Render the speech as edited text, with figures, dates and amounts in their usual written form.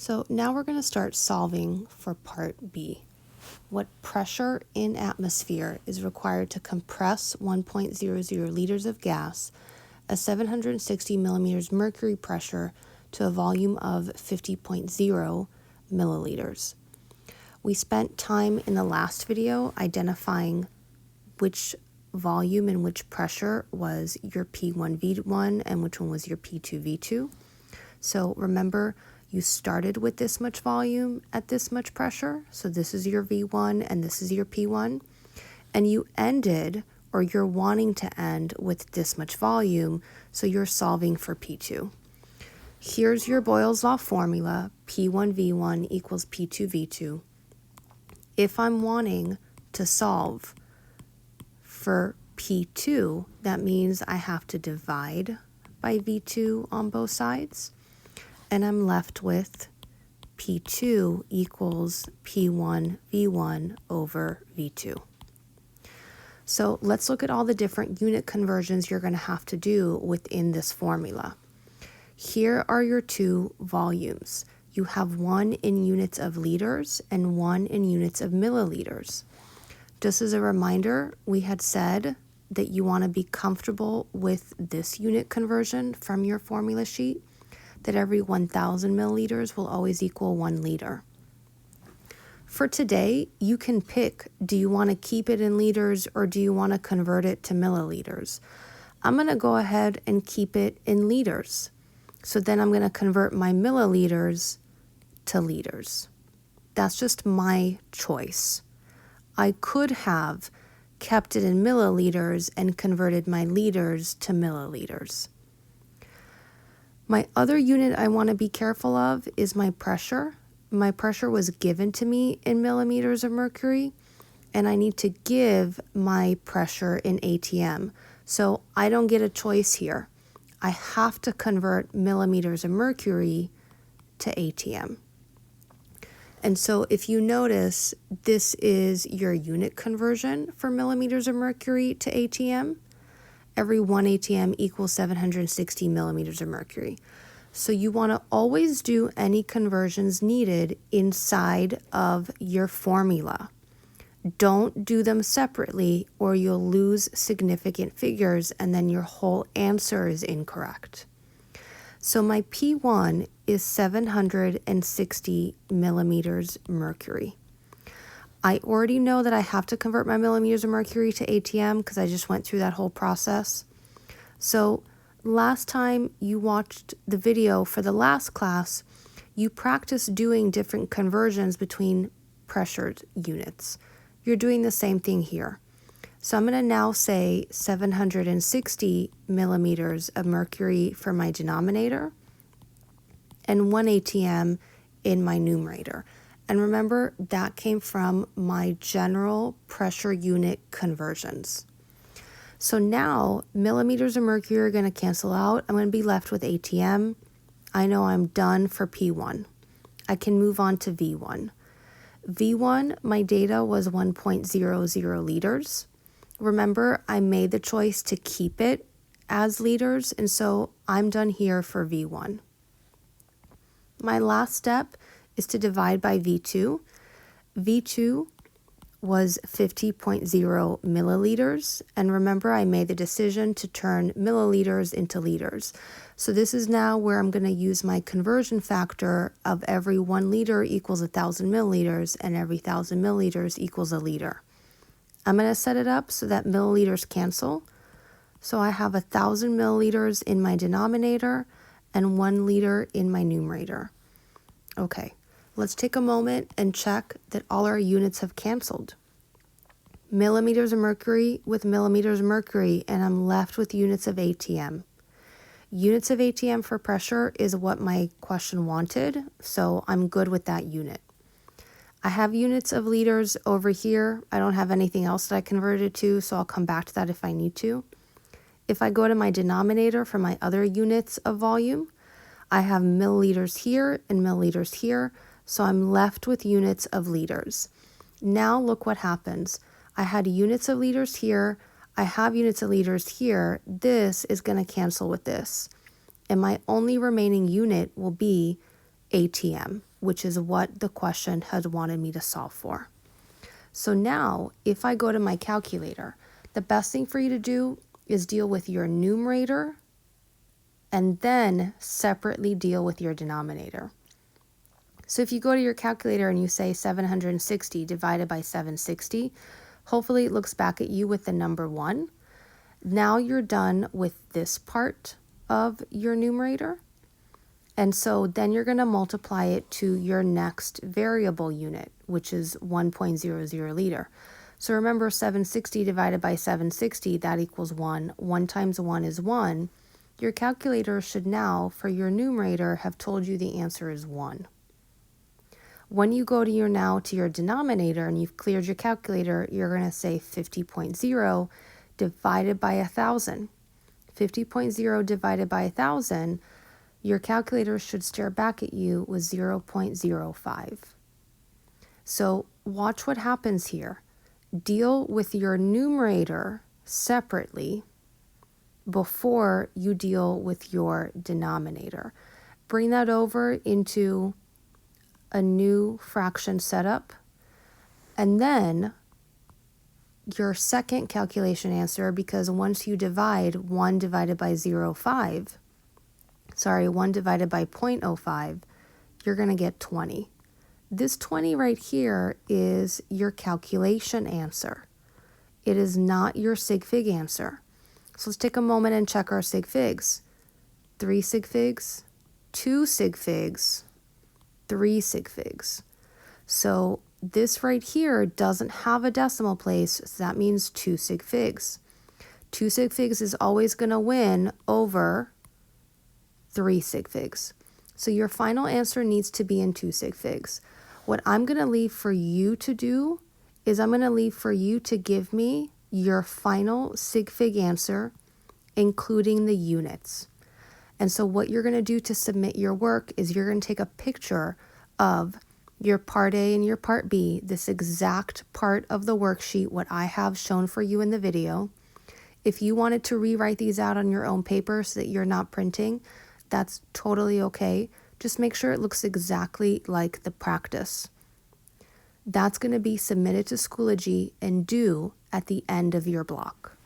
So now we're going to start solving for part B. What pressure in atmosphere is required to compress 1.00 liters of gas at 760 millimeters mercury pressure to a volume of 50.0 milliliters. We spent time in the last video identifying which volume and which pressure was your P1V1 and which one was your P2V2. So remember, you started with this much volume at this much pressure, so this is your V1 and this is your P1, and you ended, or you're wanting to end, with this much volume, so you're solving for P2. Here's your Boyle's Law formula, P1V1 equals P2V2. If I'm wanting to solve for P2, that means I have to divide by V2 on both sides, and I'm left with P2 equals P1 V1 over V2. So let's look at all the different unit conversions you're going to have to do within this formula. Here are your two volumes. You have one in units of liters and one in units of milliliters. Just as a reminder, we had said that you want to be comfortable with this unit conversion from your formula sheet, that every 1,000 milliliters will always equal 1 liter. For today, you can pick, do you want to keep it in liters or do you want to convert it to milliliters? I'm going to go ahead and keep it in liters. So then I'm going to convert my milliliters to liters. That's just my choice. I could have kept it in milliliters and converted my liters to milliliters. My other unit I want to be careful of is my pressure. My pressure was given to me in millimeters of mercury, and I need to give my pressure in ATM. So I don't get a choice here. I have to convert millimeters of mercury to ATM. And so if you notice, this is your unit conversion for millimeters of mercury to ATM. Every 1 ATM equals 760 millimeters of mercury. So you want to always do any conversions needed inside of your formula. Don't do them separately or you'll lose significant figures and then your whole answer is incorrect. So my P1 is 760 millimeters mercury. I already know that I have to convert my millimeters of mercury to ATM because I just went through that whole process. So last time you watched the video for the last class, you practiced doing different conversions between pressured units. You're doing the same thing here. So I'm going to now say 760 millimeters of mercury for my denominator and 1 ATM in my numerator. And remember, that came from my general pressure unit conversions. So now millimeters of mercury are going to cancel out. I'm going to be left with ATM. I know I'm done for P1. I can move on to V1. V1, my data was 1.00 liters. Remember, I made the choice to keep it as liters, and so I'm done here for V1. My last step is to divide by V2. V2 was 50.0 milliliters, and remember I made the decision to turn milliliters into liters. So this is now where I'm going to use my conversion factor of every 1 liter equals 1,000 milliliters and every 1,000 milliliters equals a liter. I'm going to set it up so that milliliters cancel. So I have 1,000 milliliters in my denominator and 1 liter in my numerator. Okay, let's take a moment and check that all our units have canceled. Millimeters of mercury with millimeters of mercury, and I'm left with units of ATM. Units of ATM for pressure is what my question wanted, so I'm good with that unit. I have units of liters over here. I don't have anything else that I converted to, so I'll come back to that if I need to. If I go to my denominator for my other units of volume, I have milliliters here and milliliters here, so I'm left with units of liters. Now look what happens. I had units of liters here. I have units of liters here. This is going to cancel with this. And my only remaining unit will be ATM. which is what the question had wanted me to solve for. So now, if I go to my calculator, the best thing for you to do is deal with your numerator and then separately deal with your denominator. So if you go to your calculator and you say 760 divided by 760, hopefully it looks back at you with the number 1. Now you're done with this part of your numerator. And so then you're going to multiply it to your next variable unit, which is 1.00 liter. So remember, 760 divided by 760, that equals 1. 1 times 1 is 1. Your calculator should now, for your numerator, have told you the answer is 1. When you go to your denominator and you've cleared your calculator, you're going to say 50.0 divided by 1,000. 50.0 divided by 1,000, your calculator should stare back at you with 0.05. So watch what happens here. Deal with your numerator separately before you deal with your denominator. Bring that over into a new fraction setup, and then your second calculation answer, because once you divide 1 divided by 1 divided by 0.05, you're going to get 20. This 20 right here is your calculation answer. It is not your sig fig answer. So let's take a moment and check our sig figs. 3 sig figs, 2 sig figs, 3 sig figs. So this right here doesn't have a decimal place, so that means 2 sig figs. 2 sig figs is always going to win over 3 sig figs. So your final answer needs to be in 2 sig figs. What I'm going to leave for you to do is I'm going to leave for you to give me your final sig fig answer, including the units. And so what you're going to do to submit your work is you're going to take a picture of your part A and your part B, this exact part of the worksheet, what I have shown for you in the video. If you wanted to rewrite these out on your own paper so that you're not printing, that's totally okay. Just make sure it looks exactly like the practice. That's going to be submitted to Schoology and due at the end of your block.